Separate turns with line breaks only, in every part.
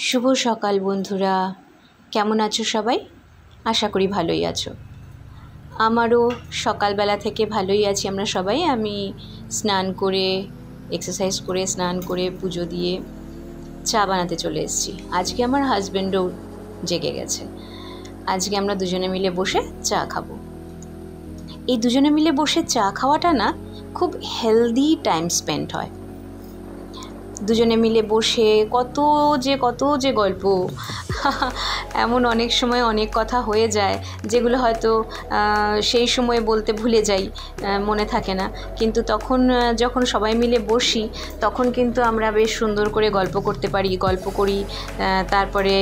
শুভ সকাল বন্ধুরা, কেমন আছো সবাই? আশা করি ভালোই আছো। আমারও সকালবেলা থেকে ভালোই আছি আমরা সবাই। আমি স্নান করে, এক্সারসাইজ করে, স্নান করে, পুজো দিয়ে চা বানাতে চলে এসেছি। আজকে আমার হাজব্যান্ডও জেগে গেছে। আজকে আমরা দুজনে মিলে বসে চা খাবো। এই দুজনে মিলে বসে চা খাওয়াটা না খুব হেলদি টাইম স্পেন্ড হয়। দুজনে মিলে বসে কত যে গল্প এমন অনেক সময় অনেক কথা হয়ে যায় যেগুলো হয়তো সেই সময় বলতে ভুলে যাই, মনে থাকে না। কিন্তু তখন যখন সবাই মিলে বসি তখন কিন্তু আমরা বেশ সুন্দর করে গল্প করতে পারি, গল্প করি, তারপরে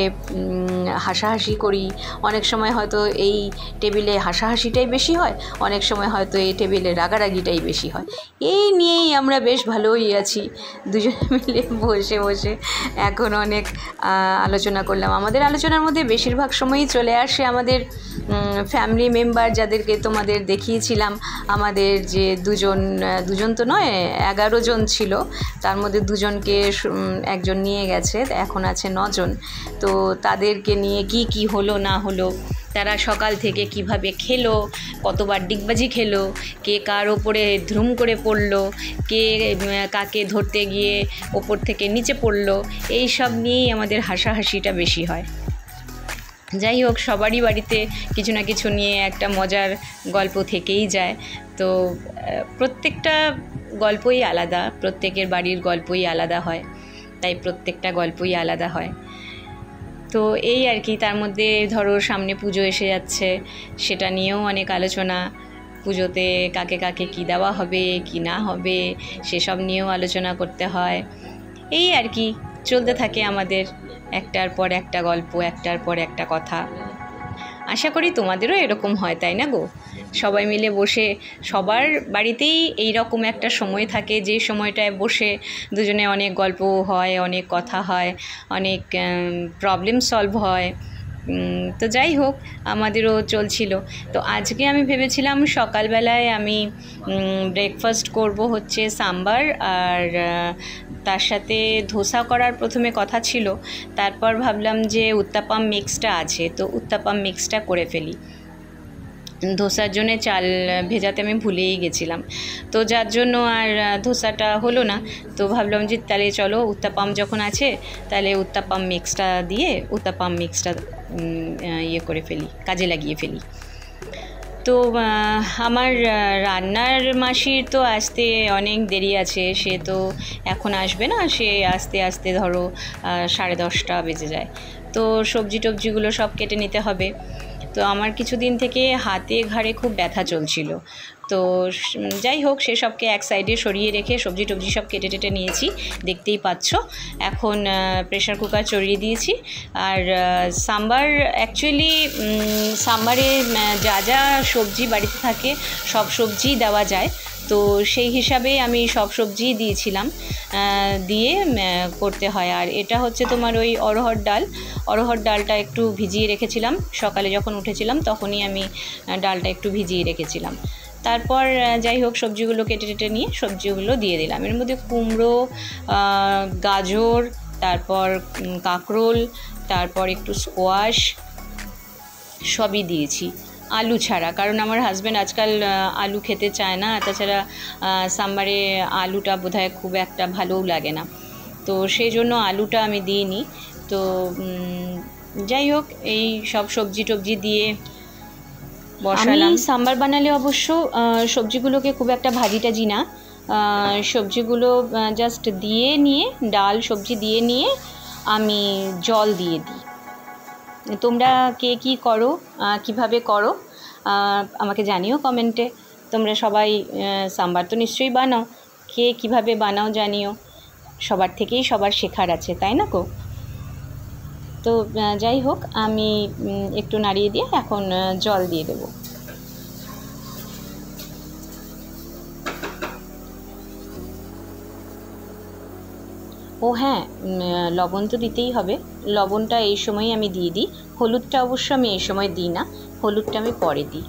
হাসাহাসি করি। অনেক সময় হয়তো এই টেবিলে হাসাহাসিটাই বেশি হয়, অনেক সময় হয়তো এই টেবিলে রাগারাগিটাই বেশি হয়। এই নিয়েই আমরা বেশ ভালোই আছি। দুজনে মিলে বসে বসে এখন অনেক আলোচনা করলাম। আমাদের আলোচনার মধ্যে বেশিরভাগ সময়ই চলে আসে আমাদের ফ্যামিলি মেম্বার, যাদেরকে তোমাদের দেখিয়েছিলাম। আমাদের যে দুজন তো নয়, 11 জন ছিল, তার মধ্যে দুজনকে একজন নিয়ে গেছে, এখন আছে 9 জন। তো তাদেরকে নিয়ে কি হলো না হলো, তারা সকাল থেকে কিভাবে খেলো, কতবার ডিগবাজি খেলো, কে কার ওপরে ধুম করে পড়লো, কে কাকে ধরতে গিয়ে ওপর থেকে নিচে পড়লো, এই সব নিয়েই আমাদের হাসাহাসিটা বেশি হয়। যাই হোক, সবারই বাড়িতে কিছু না কিছু নিয়ে একটা মজার গল্প থেকেই যায়। তো প্রত্যেকটা গল্পই আলাদা, প্রত্যেকের বাড়ির গল্পই আলাদা হয়, তাই প্রত্যেকটা গল্পই আলাদা হয়। তো এই আর কি, তার মধ্যে ধরো সামনে পুজো এসে যাচ্ছে, সেটা নিয়েও অনেক আলোচনা। পুজোতে কাকে কাকে কী দেওয়া হবে কি না হবে সেসব নিয়েও আলোচনা করতে হয়। এই আর কি চলতে থাকে আমাদের একটার পর একটা গল্প, একটার পর একটা কথা। আশা করি তোমাদেরও এরকম হয়, তাই না গো? সবাই মিলে বসে, সবার বাড়িতেই এই রকম একটা সময় থাকে যে সময়টায় বসে দুজনে অনেক গল্প হয়, অনেক কথা হয়, অনেক প্রবলেম সলভ হয়। তো যাই হোক, আমাদেরও চলছিল। তো আজকে আমি ভেবেছিলাম সকালবেলায় আমি ব্রেকফাস্ট করব হচ্ছে সাম্বার, আর তার সাথে ধোসা করার প্রথমে কথা ছিল। তারপর ভাবলাম যে উত্তাপাম মিক্সটা আছে, তো উত্তাপাম মিক্সটা করে ফেলি। ধোসার জন্য চাল ভেজাতে আমি ভুলেই গেছিলাম, তো যার জন্য আর ধোসাটা হলো না। তো ভাবলাম যে তাহলে চলো উত্তাপাম যখন আছে তাহলে উত্তাপাম মিক্সটা দিয়ে উত্তাপাম মিক্সটা করে ফেলি, কাজে লাগিয়ে ফেলি। তো আমার রান্নার মাসির তো আসতে অনেক দেরি আছে, সে তো এখন আসবে না, সে আস্তে আস্তে ধরো 10:30 বেজে যায়। তো সবজি টবজিগুলো সব কেটে নিতে হবে। তো আমার কিছুদিন থেকে হাতে ঘাড়ে খুব ব্যথা চলছিল। তো যাই হোক, সেসবকে এক সাইডে সরিয়ে রেখে সবজি টবজি সব কেটে টেটে নিয়েছি, দেখতেই পাচ্ছ। এখন প্রেশার কুকার চড়িয়ে দিয়েছি। আর সাম্বার, অ্যাকচুয়ালি সাম্বারে যা যা সবজি বাড়িতে থাকে সব সবজিই দেওয়া যায়, তো সেই হিসাবে আমি সব সবজিই দিয়েছিলাম, দিয়ে করতে হয়। আর এটা হচ্ছে তোমার ওই অরহর ডালটা একটু ভিজিয়ে রেখেছিলাম, সকালে যখন উঠেছিলাম তখনই আমি ডালটা একটু ভিজিয়ে রেখেছিলাম। তারপর যাই হোক, সবজিগুলো কেটে টেটে নিয়ে সবজিগুলো দিয়ে দিলাম। এর মধ্যে কুমড়ো, গাজর, তারপর কাঁকরোল, তারপর একটু স্কোয়াশ সবই দিয়েছি, আলু ছাড়া, কারণ আমার হাজব্যান্ড আজকাল আলু খেতে চায় না। তাছাড়া সাম্বারে আলুটা বোধহয় খুব একটা ভালোও লাগে না, তো সেই জন্য আলুটা আমি দিইনি। তো যাই হোক, এই সব সবজি টবজি দিয়ে বসালাম। সাম্বার বানালে অবশ্য সবজিগুলোকে খুব একটা ভাজি টাজি না, সবজিগুলো জাস্ট দিয়ে নিয়ে, ডাল সবজি দিয়ে নিয়ে আমি জল দিয়ে দিই। তোমরা কে কী করো, কিভাবে করো আমাকে জানিও কমেন্টে। তোমরা সবাই সাম্বার তো নিশ্চয়ই বানাও, কে কিভাবে বানাও জানিও। সবার থেকেই সবার শেখার আছে, তাই না গো? তো যাই হোক, আমি একটু নাড়িয়ে দিয়ে এখন জল দিয়ে দেবো। ও হ্যাঁ, লবণ তো দিতেই হবে। লবণটা এই সময়ই আমি দিয়ে দিই, হলুদটা অবশ্য আমি এই সময় দিই না, হলুদটা আমি পরে দিই।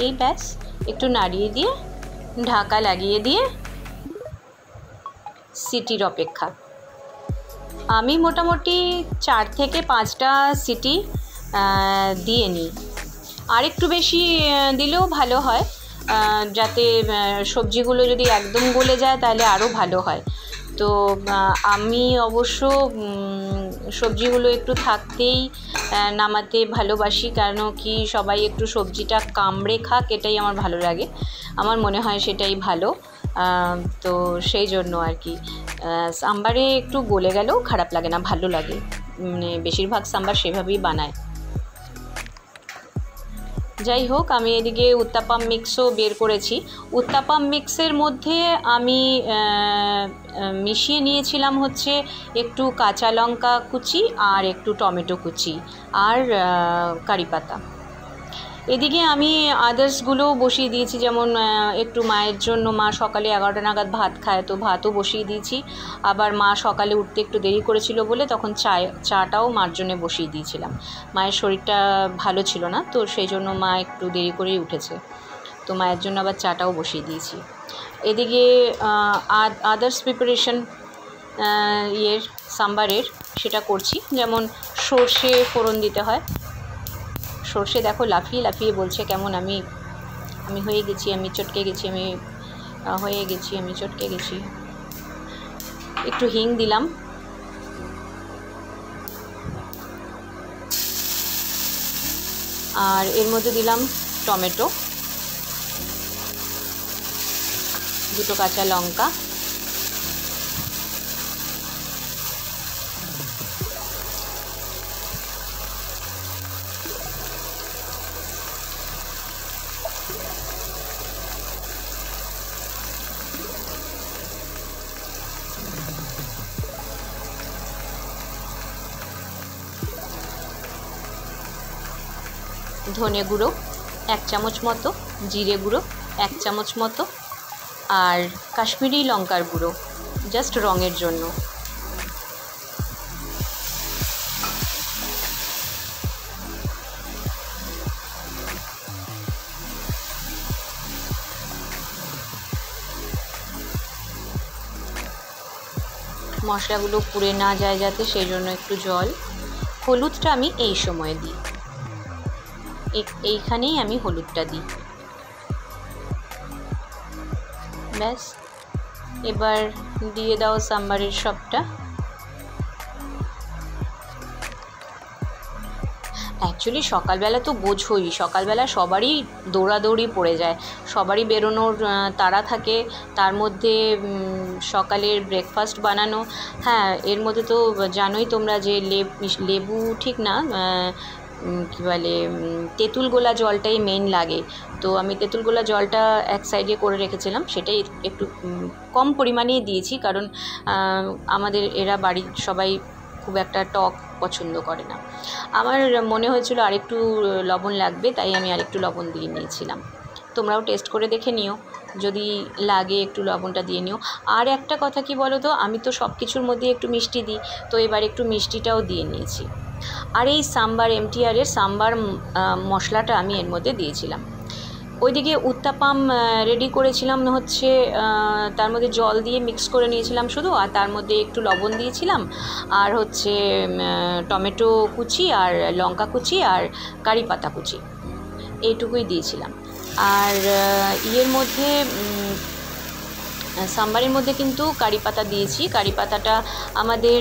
এই ব্যাস, একটু নাড়িয়ে দিয়ে ঢাকা লাগিয়ে দিয়ে সিটির অপেক্ষা। আমি মোটামুটি 4 থেকে 5টা সিটি দিয়ে নিই। আর একটু বেশি দিলেও ভালো হয়, যাতে সবজিগুলো যদি একদম গলে যায় তাহলে আরও ভালো হয়। তো আমি অবশ্য সবজিগুলো একটু থাকতেই নামাতে ভালোবাসি, কারণ কি সবাই একটু সবজিটা কামড়ে খাক, এটাই আমার ভালো লাগে, আমার মনে হয় সেটাই ভালো। তো সেই জন্য আর কি সাম্বারে একটু গলে গেলেও খারাপ লাগে না, ভালো লাগে। মানে বেশিরভাগ সাম্বার সেভাবেই বানায়। যাই হোক, আমি এদিকে উত্তাপাম মিক্সও বের করেছি। উত্তাপাম মিক্সের মধ্যে আমি মিশিয়ে নিয়েছিলাম হচ্ছে একটু কাঁচা লঙ্কা কুচি আর একটু টমেটো কুচি আর কারি পাতা। এদিকে আমি আদার্সগুলোও বসিয়ে দিয়েছি, যেমন একটু মায়ের জন্য, মা সকালে 11টা নাগাদ ভাত খায়, তো ভাতও বসিয়ে দিয়েছি। আবার মা সকালে উঠতে একটু দেরি করেছিল বলে তখন চাটাও মার জন্য বসিয়ে দিয়েছিলাম। মায়ের শরীরটা ভালো ছিল না, তো সেই জন্য মা একটু দেরি করেই উঠেছে, তো মায়ের জন্য আবার চাটাও বসিয়ে দিয়েছি। এদিকে আদার্স প্রিপারেশন সাম্বারের সেটা করছি, যেমন সর্ষে ফোড়ন দিতে হয়। সর্ষে দেখো লাফিয়ে লাফিয়ে বলছে কেমন আমি হয়ে গেছি, আমি চটকে গেছি, আমি হয়ে গেছি, আমি চটকে গেছি। একটু হিং দিলাম, আর এর মধ্যে দিলাম টমেটো, 2টো কাঁচা লঙ্কা, ধনে গুঁড়ো 1 চামচ মতো, জিরে গুঁড়ো 1 চামচ মতো, আর কাশ্মীরি লঙ্কার গুঁড়ো জাস্ট রঙের জন্য। মশলাগুলো পুড়ে না যায় যাতে, সেই জন্য একটু জল। হলুদটা আমি এই সময়ে দিই, এইখানেই আমি হলুদটা দিই। ব্যাস, এবার দিয়ে দাও সাম্বারের সবটা। অ্যাকচুয়ালি সকালবেলা তো বোঝোই, সকালবেলা সবারই দৌড়াদৌড়ি পড়ে যায়, সবারই বেরোনোর তাড়া থাকে, তার মধ্যে সকালের ব্রেকফাস্ট বানানো। হ্যাঁ, এর মধ্যে তো জানোই তোমরা যে লেবু ঠিক না, কী বলে, তেঁতুল গোলা জলটাই মেন লাগে। তো আমি তেঁতুল গোলা জলটা এক সাইডে করে রেখেছিলাম, সেটাই একটু কম পরিমাণেই দিয়েছি, কারণ আমাদের এরা বাড়ির সবাই খুব একটা টক পছন্দ করে না। আমার মনে হয়েছিল আরেকটু লবণ লাগবে, তাই আমি আরেকটু লবণ দিয়ে নিয়েছিলাম। তোমরাও টেস্ট করে দেখে নিও, যদি লাগে একটু লবণটা দিয়ে নিও। আর একটা কথা কি বলো তো, আমি তো সব কিছুর মধ্যে একটু মিষ্টি দিই, তো এবার একটু মিষ্টিটাও দিয়ে নিয়েছি। আর এই সাম্বার এমটিআরের সাম্বার মশলাটা আমি এর মধ্যে দিয়েছিলাম। ওইদিকে উত্তাপাম রেডি করেছিলাম হচ্ছে, তার মধ্যে জল দিয়ে মিক্স করে নিয়েছিলাম শুধু, আর তার মধ্যে একটু লবণ দিয়েছিলাম, আর হচ্ছে টমেটো কুচি আর লঙ্কা কুচি আর কারি পাতা কুচি, এইটুকুই দিয়েছিলাম। আর ইয়ের মধ্যে সাম্বারের মধ্যে কিন্তু কারি পাতা দিয়েছি। কারি পাতাটা আমাদের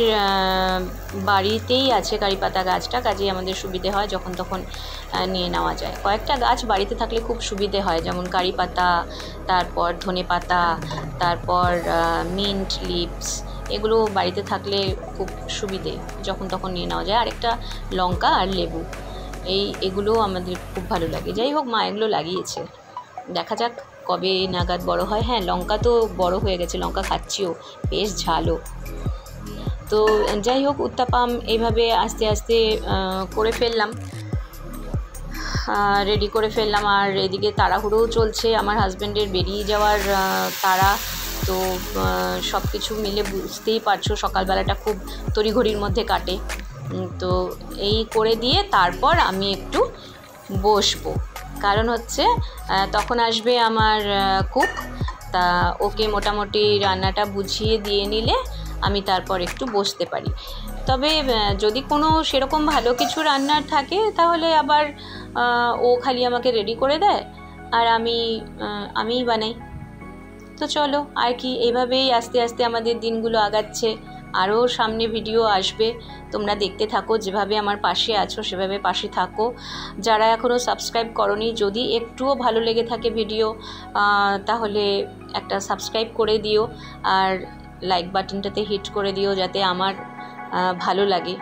বাড়িতেই আছে, কারি পাতা গাছটা, কাজেই আমাদের সুবিধে হয়, যখন তখন নিয়ে নেওয়া যায়। কয়েকটা গাছ বাড়িতে থাকলে খুব সুবিধে হয়, যেমন কারি পাতা, তারপর ধনে পাতা, তারপর মিন্ট লিভস, এগুলো বাড়িতে থাকলে খুব সুবিধে, যখন তখন নিয়ে নেওয়া যায়। আরেকটা লঙ্কা আর লেবু, এগুলো আমাদের খুব ভালো লাগে। যাই হোক, মা এগুলো লাগিয়েছে, দেখা যাক কবে নাগাদ বড় হয়। হ্যাঁ, লঙ্কা তো বড় হয়ে গেছে, লঙ্কা খাচ্ছিও, বেশ ঝালও। তো যাই হোক, উত্তাপাম এইভাবে আস্তে আস্তে করে ফেললাম, রেডি করে ফেললাম। আর এদিকে তাড়াহুড়োও চলছে, আমার হাজব্যান্ডের বেরিয়ে যাওয়ার তাড়া। তো সব কিছু মিলে বুঝতেই পারছো সকালবেলাটা খুব তড়িঘড়ির মধ্যে কাটে। তো এই করে দিয়ে তারপর আমি একটু বসবো, কারণ হচ্ছে তখন আসবে আমার কুক, তা ওকে মোটামুটি রান্নাটা বুঝিয়ে দিয়ে নিলে আমি তারপর একটু বসতে পারি। তবে যদি কোনো সেরকম ভালো কিছু রান্নার থাকে তাহলে আবার ও খালি আমাকে রেডি করে দেয় আর আমিই বানাই। তো চলো আর কি, এইভাবেই আস্তে আস্তে আমাদের দিনগুলো আগাচ্ছে। আরও সামনে ভিডিও আসবে, তোমরা দেখতে থাকো, যেভাবে আমার পাশে আছো সেভাবে পাশে থাকো। যারা এখনও সাবস্ক্রাইব করোনি, যদি একটুও ভালো লেগে থাকে ভিডিও তাহলে একটা সাবস্ক্রাইব করে দিও আর লাইক বাটনটাতে হিট করে দিও, যাতে আমার ভালো লাগে।